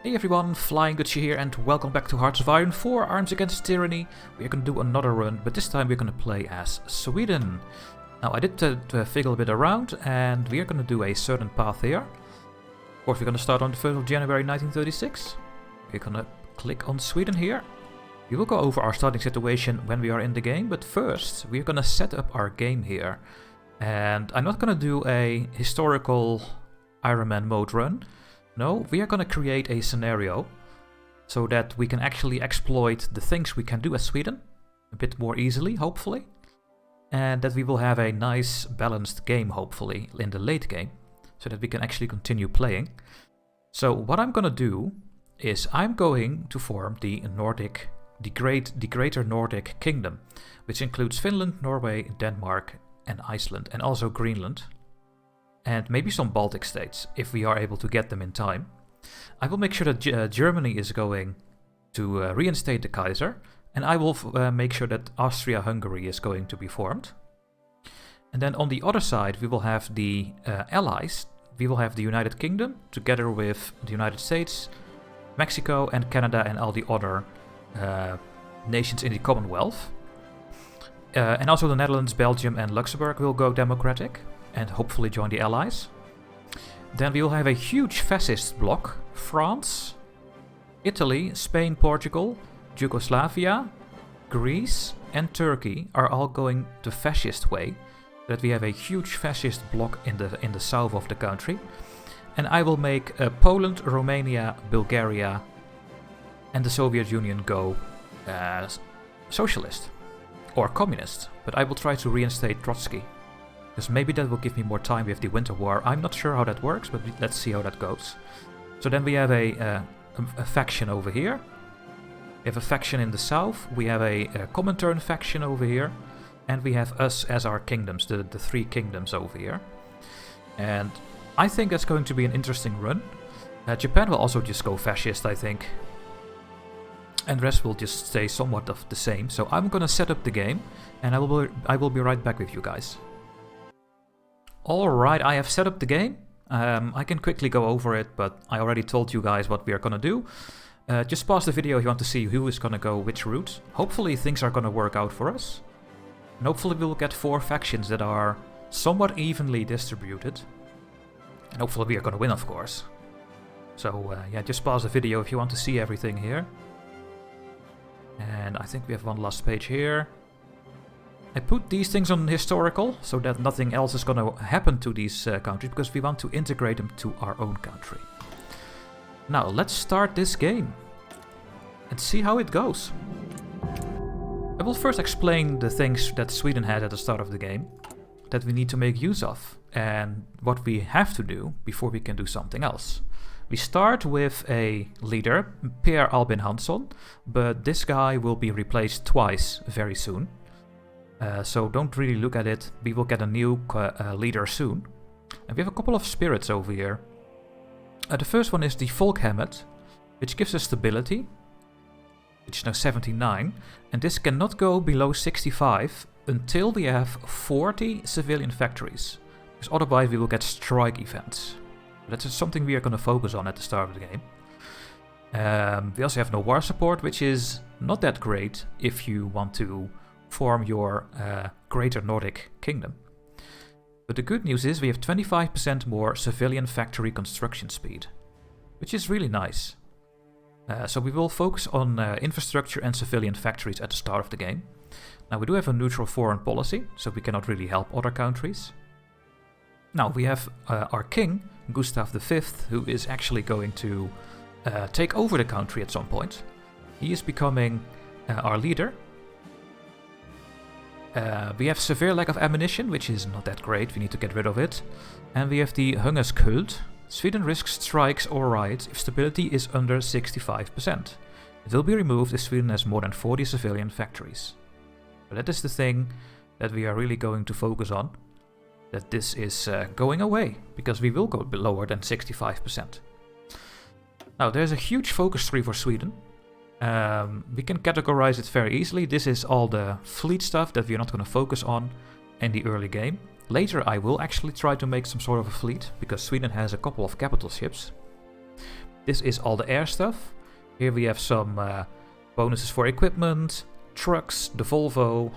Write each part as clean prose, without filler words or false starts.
Hey everyone, Flying Gucci here and welcome back to Hearts of Iron 4 Arms Against Tyranny. We are going to do another run, but this time we're going to play as Sweden. Now I did figure a bit around and we are going to do a certain path here. Of course we're going to start on the 1st of January 1936. We're going to click on Sweden here. We will go over our starting situation when we are in the game, but first we're going to set up our game here. And I'm not going to do a historical Iron Man mode run. No, we are going to create a scenario so that we can actually exploit the things we can do as Sweden a bit more easily, hopefully. And that we will have a nice balanced game, hopefully, in the late game, so that we can actually continue playing. So what I'm going to do is I'm going to form the Greater Nordic Kingdom, which includes Finland, Norway, Denmark and Iceland, and also Greenland. And maybe some Baltic states, if we are able to get them in time. I will make sure that Germany is going to reinstate the Kaiser, and I will make sure that Austria-Hungary is going to be formed. And then on the other side, we will have the allies. We will have the United Kingdom, together with the United States, Mexico and Canada and all the other nations in the Commonwealth. And also the Netherlands, Belgium and Luxembourg will go democratic and hopefully join the Allies. Then we will have a huge fascist bloc. France, Italy, Spain, Portugal, Yugoslavia, Greece and Turkey are all going the fascist way. That we have a huge fascist bloc in the south of the country. And I will make Poland, Romania, Bulgaria and the Soviet Union go socialist or communist. But I will try to reinstate Trotsky, because maybe that will give me more time with the Winter War. I'm not sure how that works, but let's see how that goes. So then we have a faction over here. We have a faction in the south. We have a Comintern faction over here. And we have us as our kingdoms, the three kingdoms over here. And I think that's going to be an interesting run. Japan will also just go fascist, I think. And the rest will just stay somewhat of the same. So I'm going to set up the game, and I will be right back with you guys. Alright, I have set up the game. I can quickly go over it, but I already told you guys what we are going to do. Just pause the video if you want to see who is going to go which route. Hopefully things are going to work out for us. And hopefully we will get 4 factions that are somewhat evenly distributed. And hopefully we are going to win, of course. So yeah, just pause the video if you want to see everything here. And I think we have one last page here. I put these things on historical, so that nothing else is going to happen to these countries, because we want to integrate them to our own country. Now, let's start this game and see how it goes. I will first explain the things that Sweden had at the start of the game that we need to make use of, and what we have to do before we can do something else. We start with a leader, Per Albin Hansson, but this guy will be replaced twice very soon. So don't really look at it. We will get a new leader soon. And we have a couple of spirits over here. The first one is the Volkhammed, which gives us stability, which is now 79. And this cannot go below 65 until we have 40 civilian factories, because otherwise we will get strike events. That's something we are going to focus on at the start of the game. We also have no war support, which is not that great if you want to form your Greater Nordic Kingdom. But the good news is we have 25% more civilian factory construction speed, which is really nice. So we will focus on infrastructure and civilian factories at the start of the game. Now we do have a neutral foreign policy, so we cannot really help other countries. Now we have our king, Gustav V, who is actually going to take over the country at some point. He is becoming our leader. We have severe lack of ammunition, which is not that great, we need to get rid of it. And we have the Hungerskult. Sweden risks strikes or riots if stability is under 65%. It will be removed if Sweden has more than 40 civilian factories. But that is the thing that we are really going to focus on. That this is going away, because we will go lower than 65%. Now there's a huge focus tree for Sweden. We can categorize it very easily. This is all the fleet stuff that we're not going to focus on in the early game. Later I will actually try to make some sort of a fleet, because Sweden has a couple of capital ships. This is all the air stuff. Here we have some bonuses for equipment, trucks, the Volvo,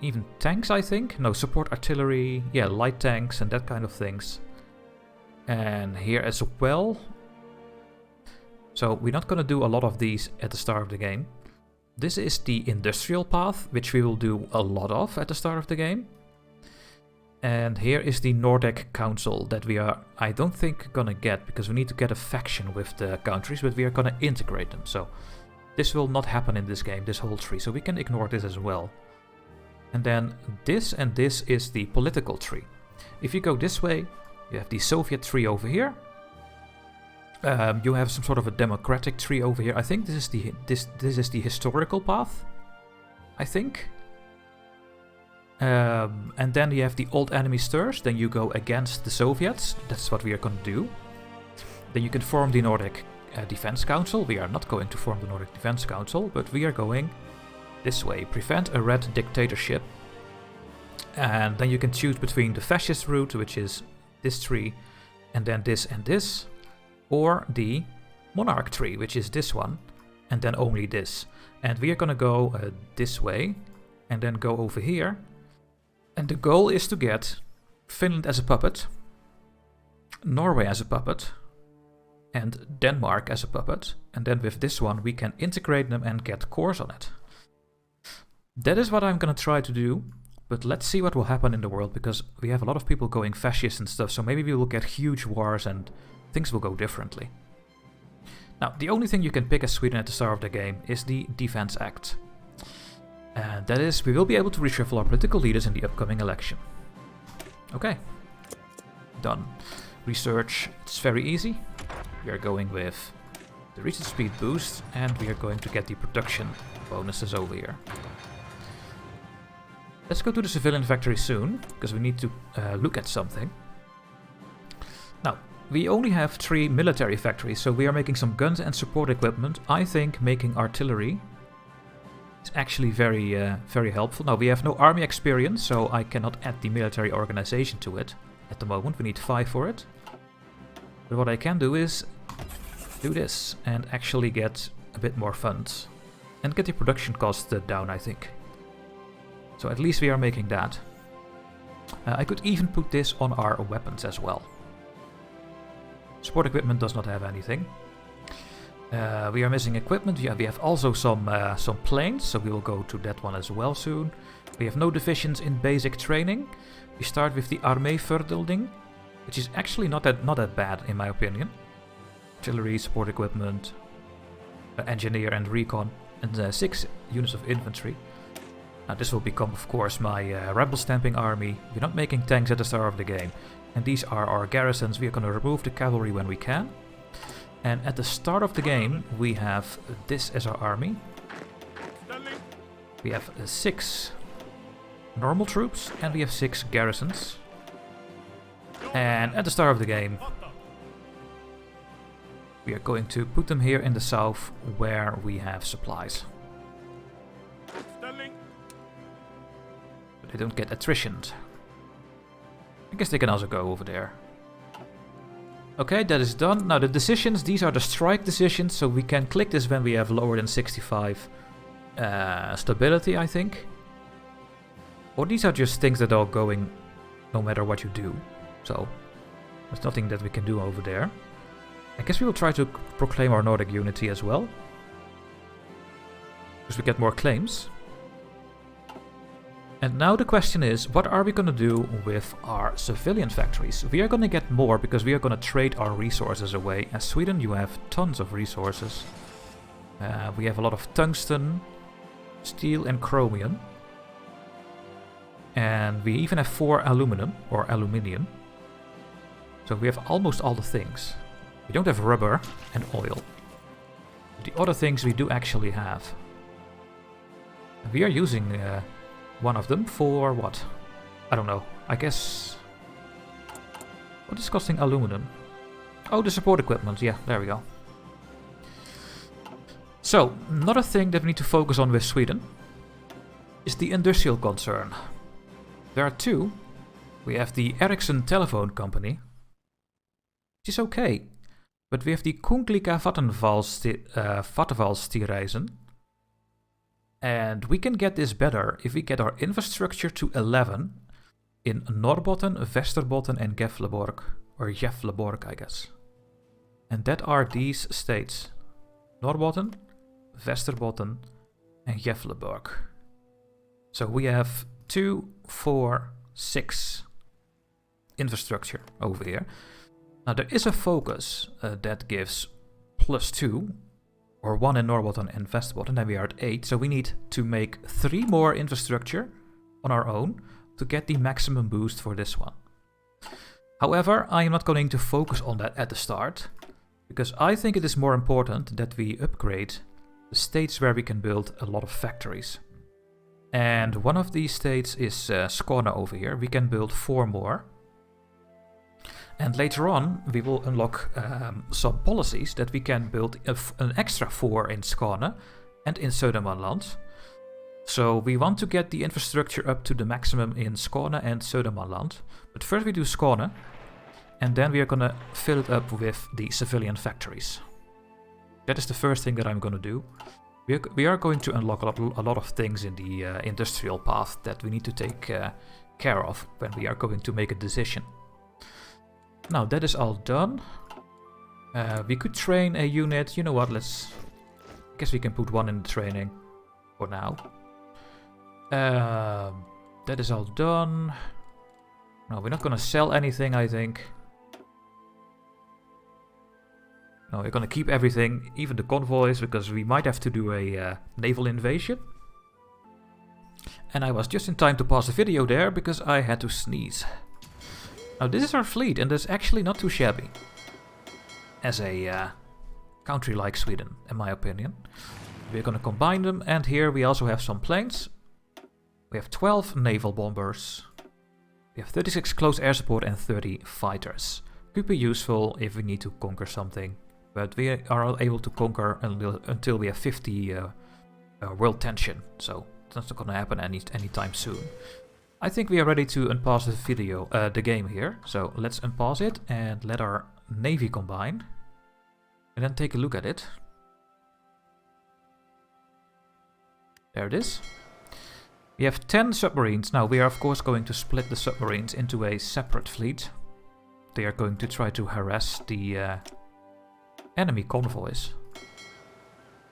even tanks, I think. No, support artillery, yeah, light tanks and that kind of things. And here as well. So we're not going to do a lot of these at the start of the game. This is the industrial path, which we will do a lot of at the start of the game. And here is the Nordic Council that we are, I don't think, gonna get, because we need to get a faction with the countries, but we are gonna integrate them. So this will not happen in this game, this whole tree, so we can ignore this as well. And then this and this is the political tree. If you go this way, you have the Soviet tree over here. You have some sort of a democratic tree over here. I think this is the historical path, I think. And then you have the old enemy stirs, then you go against the Soviets, that's what we are going to do. Then you can form the Nordic Defense Council. We are not going to form the Nordic Defense Council, but we are going this way. Prevent a red dictatorship. And then you can choose between the fascist route, which is this tree, and then this and this, or the monarch tree, which is this one, and then only this. And we are going to go this way, and then go over here. And the goal is to get Finland as a puppet, Norway as a puppet, and Denmark as a puppet. And then with this one we can integrate them and get cores on it. That is what I'm gonna try to do, but let's see what will happen in the world, because we have a lot of people going fascist and stuff, so maybe we will get huge wars and things will go differently. Now, the only thing you can pick as Sweden at the start of the game is the Defense Act. And that is, we will be able to reshuffle our political leaders in the upcoming election. Okay. Done. Research, it's very easy. We are going with the recent speed boost, and we are going to get the production bonuses over here. Let's go to the civilian factory soon, because we need to look at something. Now, we only have 3 military factories, so we are making some guns and support equipment. I think making artillery is actually very helpful. Now, we have no army experience, so I cannot add the military organization to it at the moment. We need 5 for it. But what I can do is do this and actually get a bit more funds. And get the production cost down, I think. So at least we are making that. I could even put this on our weapons as well. Support equipment does not have anything. We are missing equipment. Yeah, we have also some planes, so we will go to that one as well soon. We have no divisions in basic training. We start with the Armeeverdeling, which is actually not that bad in my opinion. Artillery, support equipment, engineer and recon, and 6 units of infantry. Now this will become, of course, my rebel stamping army. We're not making tanks at the start of the game. And these are our garrisons. We are going to remove the cavalry when we can. And at the start of the game, we have this as our army. We have 6 normal troops, and we have 6 garrisons. And at the start of the game, we are going to put them here in the south, where we have supplies. But they don't get attritioned. I guess they can also go over there. Okay, that is done. Now the decisions, these are the strike decisions, so we can click this when we have lower than 65 stability, I think. Or these are just things that are going no matter what you do. So there's nothing that we can do over there. I guess we will try to proclaim our Nordic unity as well, because we get more claims. And now the question is, what are we going to do with our civilian factories? We are going to get more because we are going to trade our resources away. As Sweden, you have tons of resources. We have a lot of tungsten, steel and chromium. And we even have 4 aluminum, or aluminium. So we have almost all the things. We don't have rubber and oil. The other things we do actually have. We are using one of them for what? I don't know. I guess... What is costing aluminum? Oh, the support equipment. Yeah, there we go. So, another thing that we need to focus on with Sweden is the industrial concern. There are 2. We have the Ericsson telephone company, which is okay. But we have the Kungslika Vattenfallsstyrisen. And we can get this better if we get our infrastructure to 11 in Norrbotten, Västerbotten and Gävleborg. Or Gävleborg, I guess. And that are these states. Norrbotten, Västerbotten and Gävleborg. So we have 2, 4, 6 infrastructure over here. Now there is a focus that gives +2 or 1 in Norrbotten and Västerbotten, and we are at 8. So we need to make 3 more infrastructure on our own to get the maximum boost for this one. However, I am not going to focus on that at the start, because I think it is more important that we upgrade the states where we can build a lot of factories. And one of these states is Skåne over here. We can build 4 more. And later on, we will unlock some policies that we can build an extra 4 in Skåne and in Södermanland. So we want to get the infrastructure up to the maximum in Skåne and Södermanland. But first we do Skåne, and then we are gonna fill it up with the civilian factories. That is the first thing that I'm gonna do. We are going to unlock a lot of things in the industrial path that we need to take care of when we are going to make a decision. Now that is all done. We could train a unit. You know what? I guess we can put 1 in the training for now. That is all done. No, we're not gonna sell anything, I think. No, we're gonna keep everything, even the convoys, because we might have to do a naval invasion. And I was just in time to pause the video there, because I had to sneeze. Now this is our fleet, and that's actually not too shabby. As a country like Sweden, in my opinion. We're gonna combine them, and here we also have some planes. We have 12 naval bombers. We have 36 close air support and 30 fighters. Could be useful if we need to conquer something. But we are able to conquer until we have 50 world tension. So that's not gonna happen anytime soon. I think we are ready to unpause the game here. So let's unpause it and let our navy combine. And then take a look at it. There it is. We have 10 submarines. Now we are of course going to split the submarines into a separate fleet. They are going to try to harass the enemy convoys.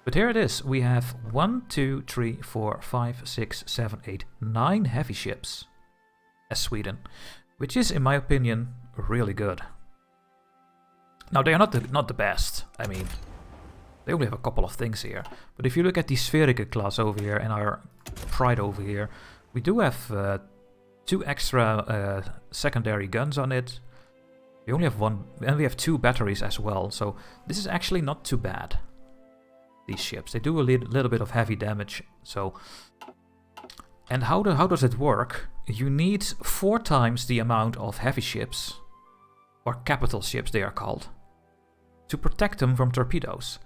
But here it is. We have 1, 2, 3, 4, 5, 6, 7, 8, 9 heavy ships as Sweden, which is, in my opinion, really good. Now they are not the best. I mean, they only have a couple of things here. But if you look at the Spherical class over here and our Pride over here, we do have 2 extra secondary guns on it. We only have 1, and we have 2 batteries as well. So this is actually not too bad. These ships, they do a little bit of heavy damage. So, and how does it work? You need 4 times the amount of heavy ships, or capital ships they are called, to protect them from torpedoes.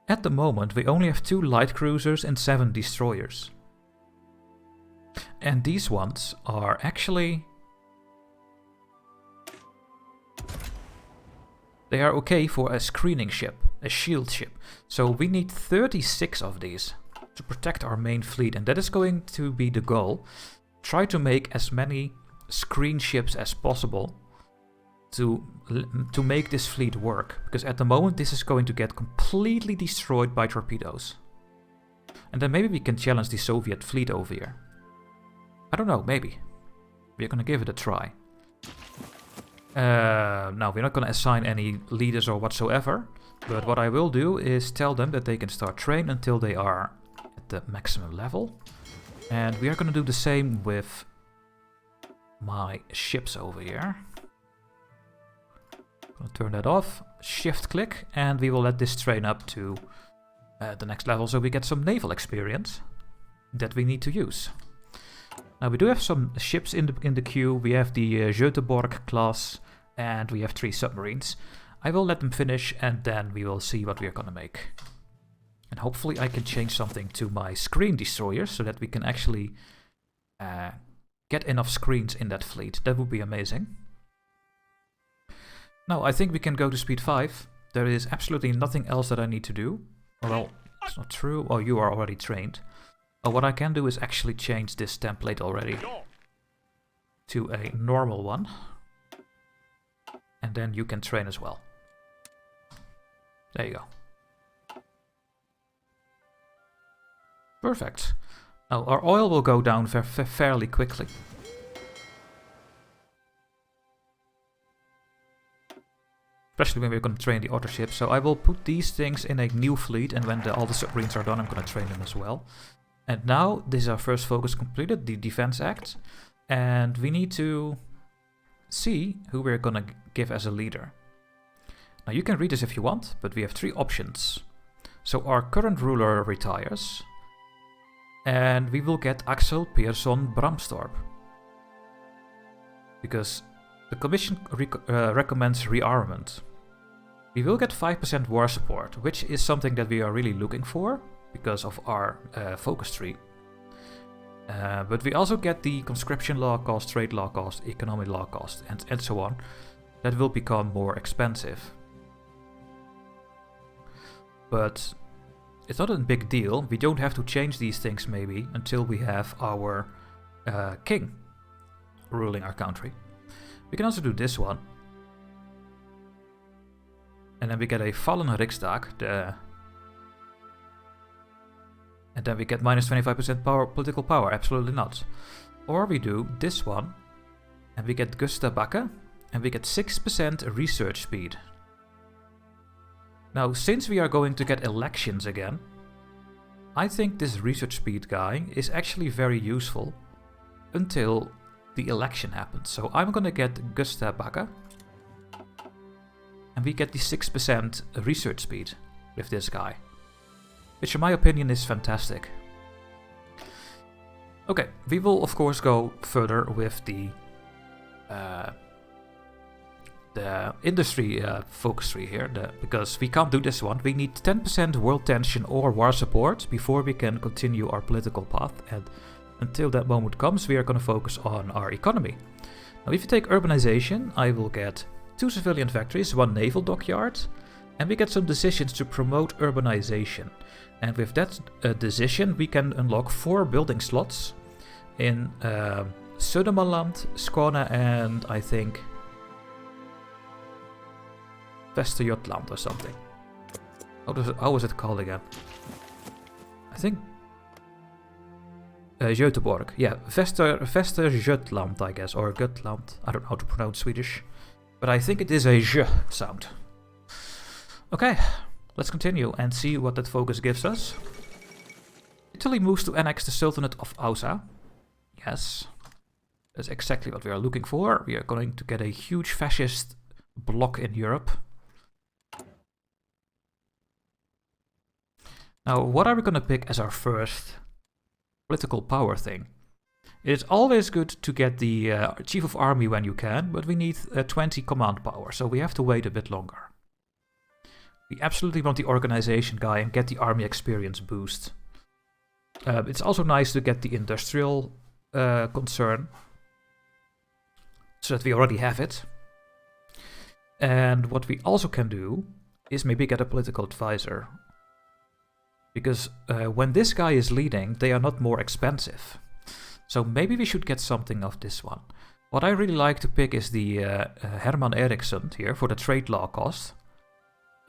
At the moment we only have 2 light cruisers and 7 destroyers. And these ones are actually... they are okay for a screening ship, a shield ship. So we need 36 of these to protect our main fleet, and that is going to be the goal. Try to make as many screen ships as possible to make this fleet work, because at the moment this is going to get completely destroyed by torpedoes. And then maybe we can challenge the Soviet fleet over here. I don't know, maybe. We're gonna give it a try. Now, we're not gonna assign any leaders or whatsoever, but what I will do is tell them that they can start train until they are at the maximum level. And we are gonna do the same with my ships over here. Gonna turn that off, shift click, and we will let this train up to the next level so we get some naval experience that we need to use. Now we do have some ships in the queue. We have the Göteborg class and we have 3 submarines. I will let them finish and then we will see what we are gonna make. And hopefully I can change something to my screen destroyers so that we can actually get enough screens in that fleet. That would be amazing. Now, I think we can go to speed 5. There is absolutely nothing else that I need to do. Well, it's not true. Oh, you are already trained. Oh, what I can do is actually change this template already to a normal one. And then you can train as well. There you go. Perfect. Now, our oil will go down fairly quickly. Especially when we're going to train the other ships. So I will put these things in a new fleet, and when all the submarines are done, I'm going to train them as well. And now, this is our first focus completed, the Defense Act. And we need to see who we're going to give as a leader. Now, you can read this if you want, but we have 3 options. So our current ruler retires, and we will get Axel Persson Bramstorp. Because the Commission recommends rearmament. We will get 5% war support, which is something that we are really looking for because of our focus tree. But we also get the conscription law cost, trade law cost, economic law cost, and so on. That will become more expensive. But it's not a big deal. We don't have to change these things maybe until we have our king ruling our country. We can also do this one. And then we get a fallen Riksdag. And then we get minus 25% political power. Absolutely not. Or we do this one. And we get Gustav V. And we get 6% research speed. Now, since we are going to get elections again, I think this research speed guy is actually very useful until the election happens. So I'm gonna get Gustav V. And we get the 6% research speed with this guy. Which in my opinion is fantastic. Okay, we will of course go further with the industry focus tree here, because we can't do this one. We need 10% world tension or war support before we can continue our political path, and until that moment comes, we are going to focus on our economy. Now, if you take urbanization, I will get 2 civilian factories, 1 naval dockyard, and we get some decisions to promote urbanization. And with that decision, we can unlock 4 building slots in Södermanland, Skåne, and I think Västergötland or something. How is it called again? I think Göteborg. Yeah, Västergötland, I guess, or Götland. I don't know how to pronounce Swedish, but I think it is a J sound. Okay, let's continue and see what that focus gives us. Italy moves to annex the Sultanate of Ausa. Yes, that's exactly what we are looking for. We are going to get a huge fascist bloc in Europe. Now, what are we going to pick as our first political power thing? It's always good to get the Chief of Army when you can, but we need 20 command power, so we have to wait a bit longer. We absolutely want the organization guy and get the army experience boost. It's also nice to get the industrial concern, so that we already have it. And what we also can do is maybe get a political advisor. Because when this guy is leading, they are not more expensive. So maybe we should get something of this one. What I really like to pick is the Herman Eriksson here for the trade law cost.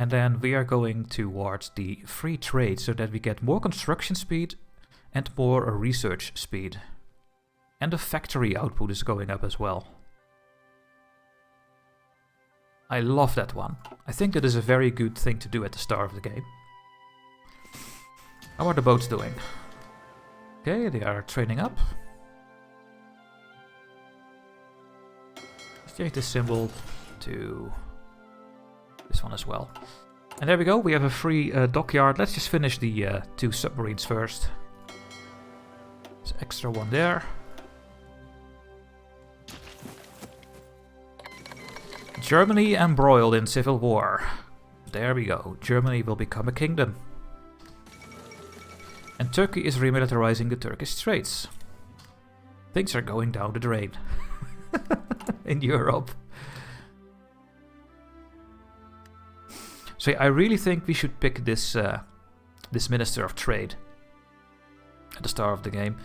And then we are going towards the free trade so that we get more construction speed and more research speed. And the factory output is going up as well. I love that one. I think that is a very good thing to do at the start of the game. How are the boats doing? Okay, they are training up. Let's change this symbol to this one as well. And there we go, we have a free dockyard. Let's just finish the 2 submarines first. There's an extra one there. Germany embroiled in civil war. There we go, Germany will become a kingdom. And Turkey is remilitarizing the Turkish Straits. Things are going down the drain in Europe. So yeah, I really think we should pick this this Minister of Trade at the start of the game.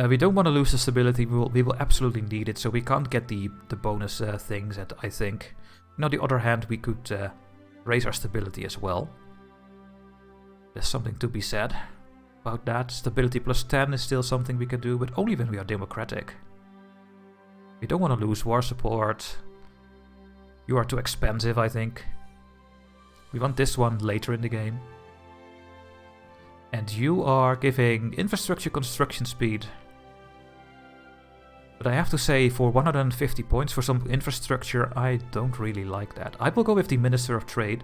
We don't want to lose the stability. We will absolutely need it. So we can't get the bonus things. That I think. On the other hand, we could raise our stability as well. There's something to be said about that. Stability plus 10 is still something we can do, but only when we are democratic. We don't want to lose war support. You are too expensive, I think. We want this one later in the game. And you are giving infrastructure construction speed. But I have to say, for 150 points for some infrastructure, I don't really like that. I will go with the Minister of Trade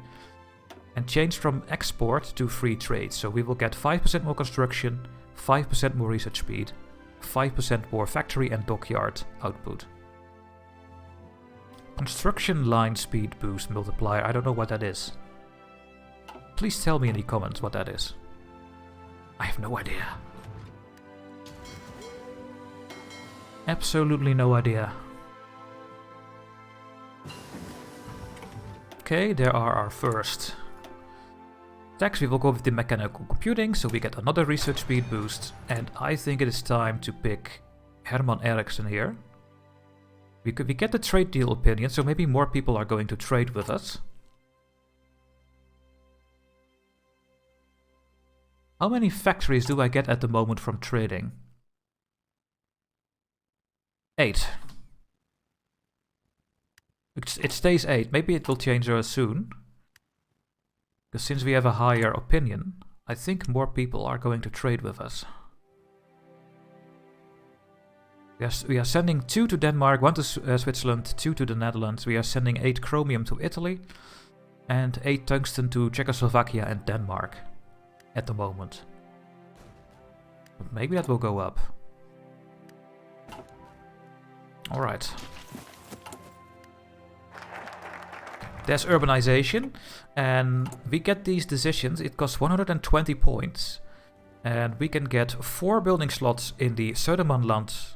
and change from export to free trade. So we will get 5% more construction, 5% more research speed, 5% more factory and dockyard output. Construction line speed boost multiplier, I don't know what that is. Please tell me in the comments what that is. I have no idea. Absolutely no idea. Okay, there are our first attacks. We will go with the mechanical computing, so we get another research speed boost. And I think it is time to pick Herman Eriksson here. We get the trade deal opinion, so maybe more people are going to trade with us. How many factories do I get at the moment from trading? 8. It stays 8. Maybe it will change soon. Because since we have a higher opinion, I think more people are going to trade with us. Yes, we are sending 2 to Denmark, 1 to Switzerland, 2 to the Netherlands. We are sending 8 chromium to Italy and 8 tungsten to Czechoslovakia and Denmark at the moment. But maybe that will go up. Alright. There's urbanization, and we get these decisions. It costs 120 points, and we can get 4 building slots in the Södermanland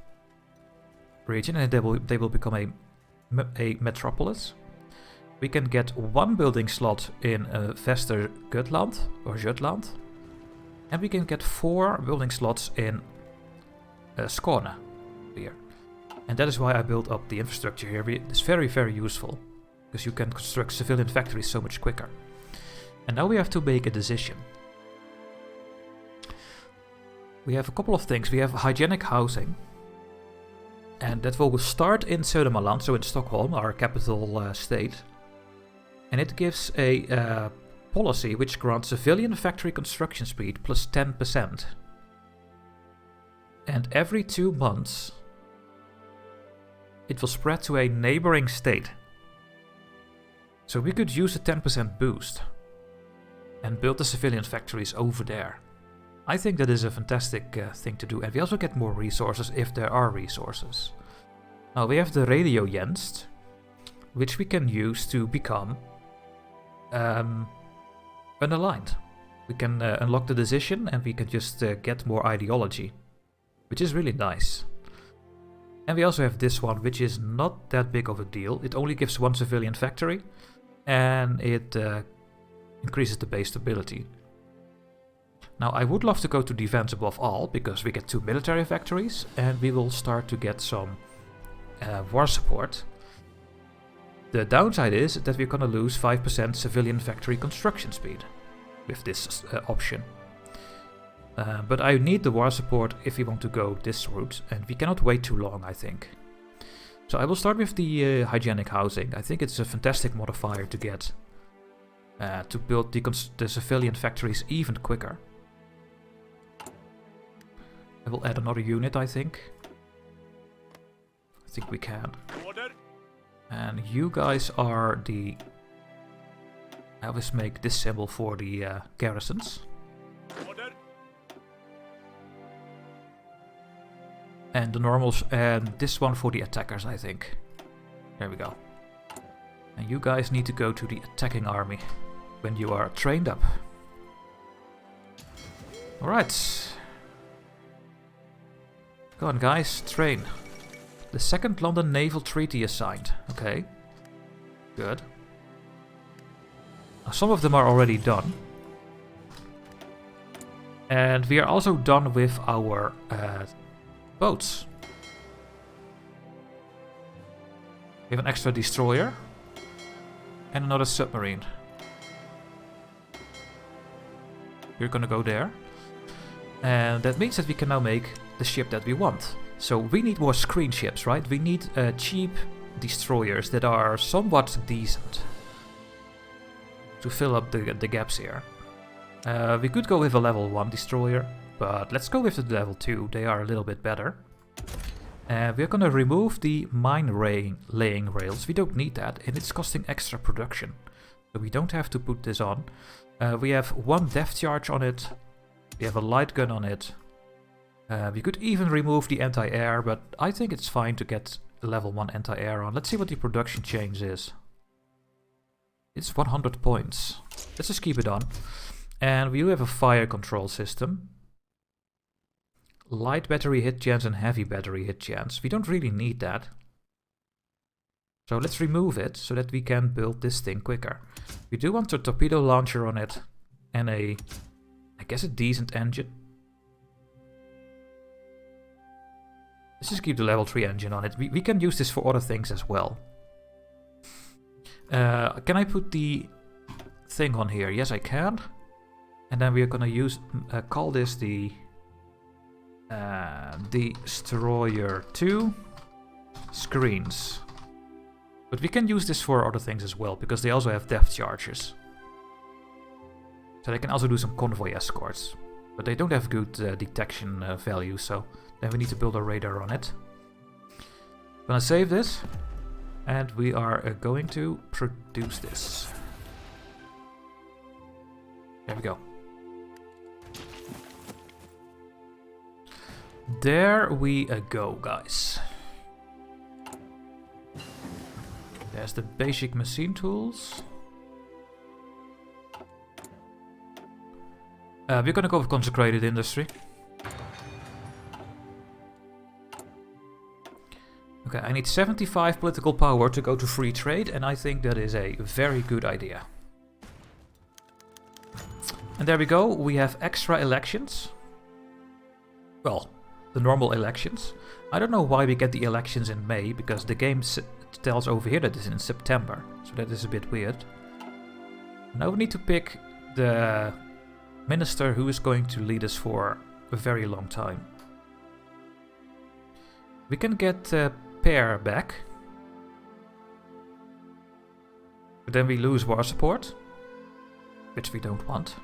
region, and they will become a metropolis. We can get 1 building slot in Västergötland or Jutland, and we can get 4 building slots in Skåne here. And that is why I built up the infrastructure here. It's very, very useful, because you can construct civilian factories so much quicker. And now we have to make a decision. We have a couple of things. We have hygienic housing, and that will start in Södermanland, so in Stockholm, our capital state. And it gives a policy which grants civilian factory construction speed plus 10%. And every 2 months, it will spread to a neighboring state. So we could use a 10% boost and build the civilian factories over there. I think that is a fantastic thing to do, and we also get more resources if there are resources. Now we have the radio Jenst, which we can use to become unaligned. We can unlock the decision, and we can just get more ideology, which is really nice. And we also have this one, which is not that big of a deal. It only gives 1 civilian factory, and it increases the base stability. Now I would love to go to defense above all, because we get 2 military factories, and we will start to get some war support. The downside is that we're gonna lose 5% civilian factory construction speed with this option. But I need the war support if we want to go this route, and we cannot wait too long, I think. So I will start with the hygienic housing. I think it's a fantastic modifier to get to build the civilian factories even quicker. I will add another unit, I think. I think we can. And you guys are the... I always make this symbol for the garrisons. And the normals, and this one for the attackers, I think. There we go. And you guys need to go to the attacking army when you are trained up. Alright. Go on guys, train. The Second London Naval Treaty is signed. Okay. Good. Some of them are already done. And we are also done with our boats. We have an extra destroyer. And another submarine. We're gonna go there. And that means that we can now make the ship that we want. So we need more screen ships, right? We need cheap destroyers that are somewhat decent to fill up the gaps here. We could go with a level 1 destroyer, but let's go with the level 2. They are a little bit better. We're gonna remove the mine laying rails. We don't need that, and it's costing extra production. So we don't have to put this on. We have 1 depth charge on it. We have a light gun on it. We could even remove the anti-air, but I think it's fine to get a level 1 anti-air on. Let's see what the production change is. It's 100 points. Let's just keep it on. And we do have a fire control system. Light battery hit chance and heavy battery hit chance. We don't really need that. So let's remove it so that we can build this thing quicker. We do want a torpedo launcher on it and I guess a decent engine. Let's just keep the level 3 engine on it. We can use this for other things as well. Can I put the thing on here? Yes, I can. And then we are gonna use call this the Destroyer 2 screens. But we can use this for other things as well, because they also have depth charges. So they can also do some convoy escorts. But they don't have good detection value, so then we need to build a radar on it. I'm gonna save this. And we are going to produce this. There we go. There we go, guys. There's the basic machine tools. We're gonna go with consecrated industry. Okay, I need 75 political power to go to free trade, and I think that is a very good idea. And there we go, we have extra elections. Well, the normal elections. I don't know why we get the elections in May, because the game tells over here that it's in September. So that is a bit weird. Now we need to pick the minister who is going to lead us for a very long time. We can get Pair back. But then we lose war support, which we don't want.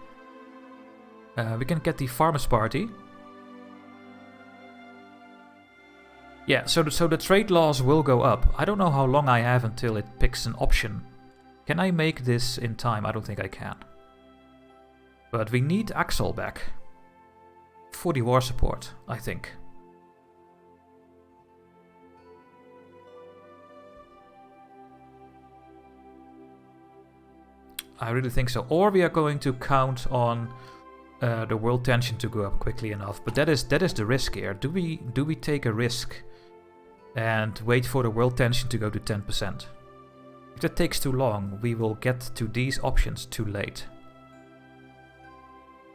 We can get the Farmers Party. Yeah, so the trade laws will go up. I don't know how long I have until it picks an option. Can I make this in time? I don't think I can. But we need Axel back. For the war support, I think. I really think so. Or we are going to count on the world tension to go up quickly enough. But that is the risk here. Do we take a risk and wait for the world tension to go to 10%? If that takes too long, we will get to these options too late.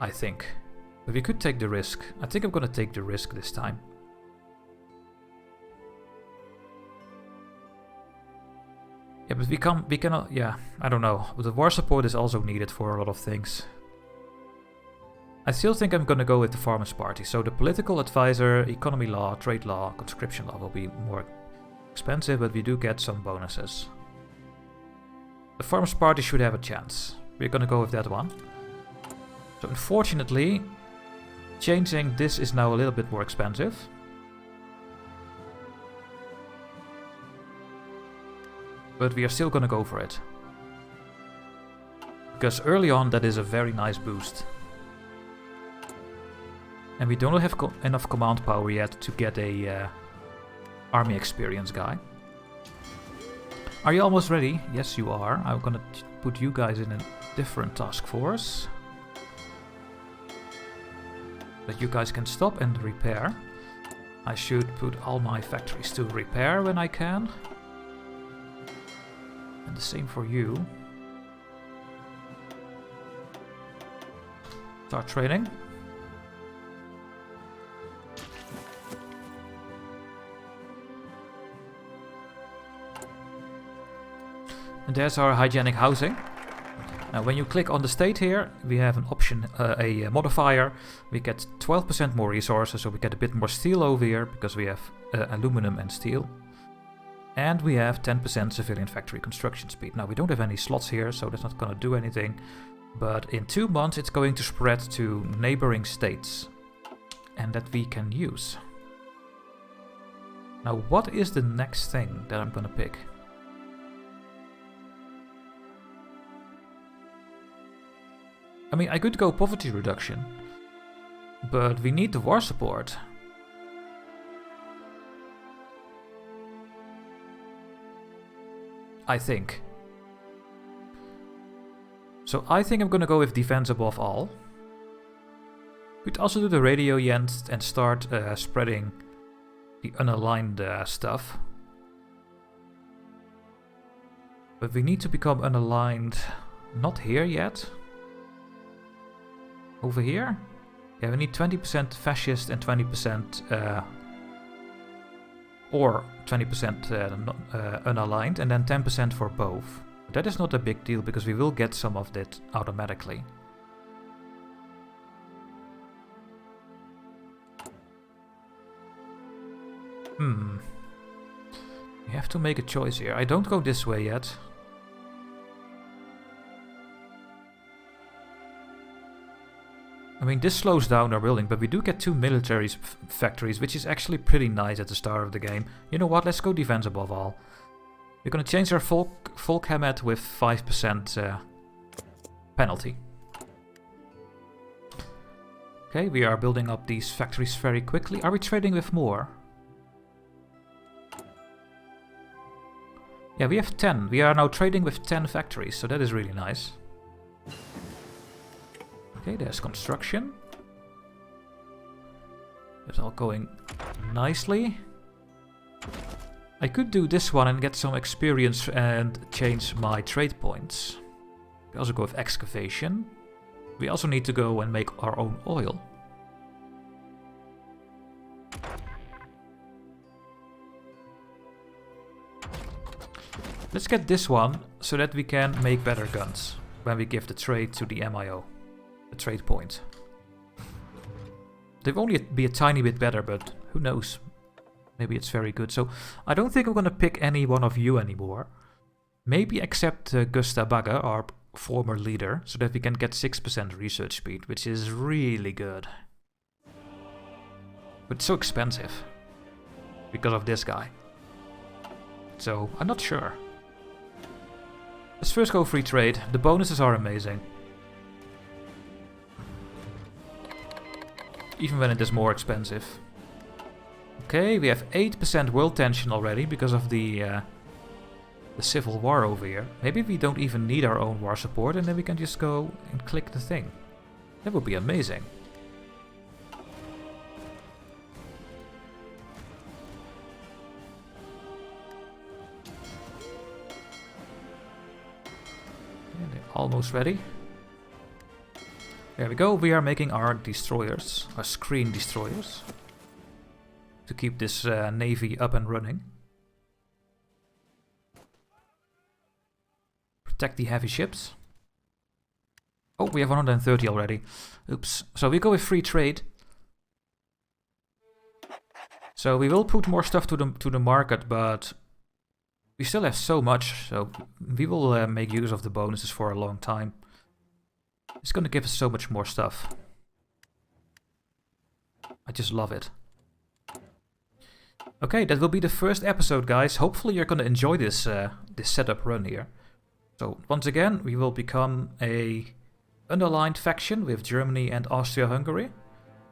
I think. But we could take the risk. I think I'm gonna take the risk this time. Yeah, but we cannot, yeah, I don't know. But the war support is also needed for a lot of things. I still think I'm gonna go with the Farmers Party. So the political advisor, economy law, trade law, conscription law will be more expensive, but we do get some bonuses. The Farmers Party should have a chance. We're gonna go with that one. So unfortunately, changing this is now a little bit more expensive. But we are still gonna go for it. Because early on that is a very nice boost. And we don't have enough command power yet to get a army experience guy. Are you almost ready? Yes, you are. I'm gonna put you guys in a different task force. But you guys can stop and repair. I should put all my factories to repair when I can. And the same for you. Start trading. And there's our hygienic housing. Now when you click on the state here, we have an option, a modifier. We get 12% more resources, so we get a bit more steel over here because we have aluminum and steel. And we have 10% civilian factory construction speed. Now we don't have any slots here, so that's not going to do anything. But in 2 months it's going to spread to neighboring states. And that we can use. Now what is the next thing that I'm going to pick? I mean, I could go poverty reduction, but we need the war support. I think. So I think I'm gonna go with defense above all. We'd also do the radio yent and start spreading the unaligned stuff. But we need to become unaligned, not here yet. Over here? Yeah, we need 20% fascist and 20% or 20% unaligned, and then 10% for both. But that is not a big deal because we will get some of that automatically. We have to make a choice here. I don't go this way yet. I mean, this slows down our building, but we do get 2 military factories, which is actually pretty nice at the start of the game. You know what, let's go defense above all. We're gonna change our Volkhammed with 5% penalty. Okay, we are building up these factories very quickly. Are we trading with more? Yeah, we have 10. We are now trading with 10 factories, so that is really nice. Okay, there's construction. It's all going nicely. I could do this one and get some experience and change my trade points. We also go with excavation. We also need to go and make our own oil. Let's get this one so that we can make better guns when we give the trade to the MIO. Trade point. They'll only be a tiny bit better, but who knows? Maybe it's very good. So I don't think I'm gonna pick any one of you anymore. Maybe except Gustav V, our former leader, so that we can get 6% research speed, which is really good. But it's so expensive because of this guy. So I'm not sure. Let's first go free trade. The bonuses are amazing. Even when it is more expensive. Okay, we have 8% world tension already because of the civil war over here. Maybe we don't even need our own war support and then we can just go and click the thing. That would be amazing. Okay, they're almost ready. There we go, we are making our destroyers, our screen destroyers, to keep this navy up and running. Protect the heavy ships. Oh, we have 130 already. Oops. So we go with free trade. So we will put more stuff to the market, but we still have so much, so we will make use of the bonuses for a long time. It's going to give us so much more stuff. I just love it. Okay, that will be the first episode, guys. Hopefully you're going to enjoy this this setup run here. So once again, we will become a underlined faction with Germany and Austria-Hungary.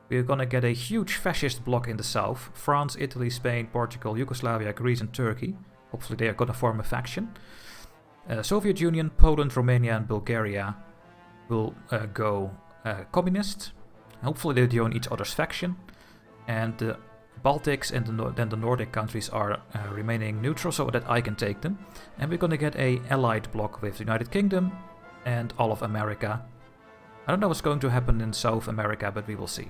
We're going to get a huge fascist bloc in the south. France, Italy, Spain, Portugal, Yugoslavia, Greece and Turkey. Hopefully they are going to form a faction. Soviet Union, Poland, Romania and Bulgaria will go communist. Hopefully they join each other's faction. And the Baltics and then the Nordic countries are remaining neutral so that I can take them. And we're going to get a allied bloc with the United Kingdom and all of America. I don't know what's going to happen in South America, but we will see.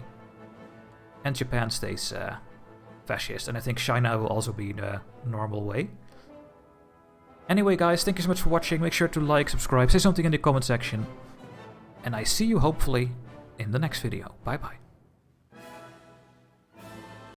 And Japan stays fascist, and I think China will also be the normal way. Anyway guys, thank you so much for watching. Make sure to like, subscribe, say something in the comment section. And I see you hopefully in the next video. Bye bye.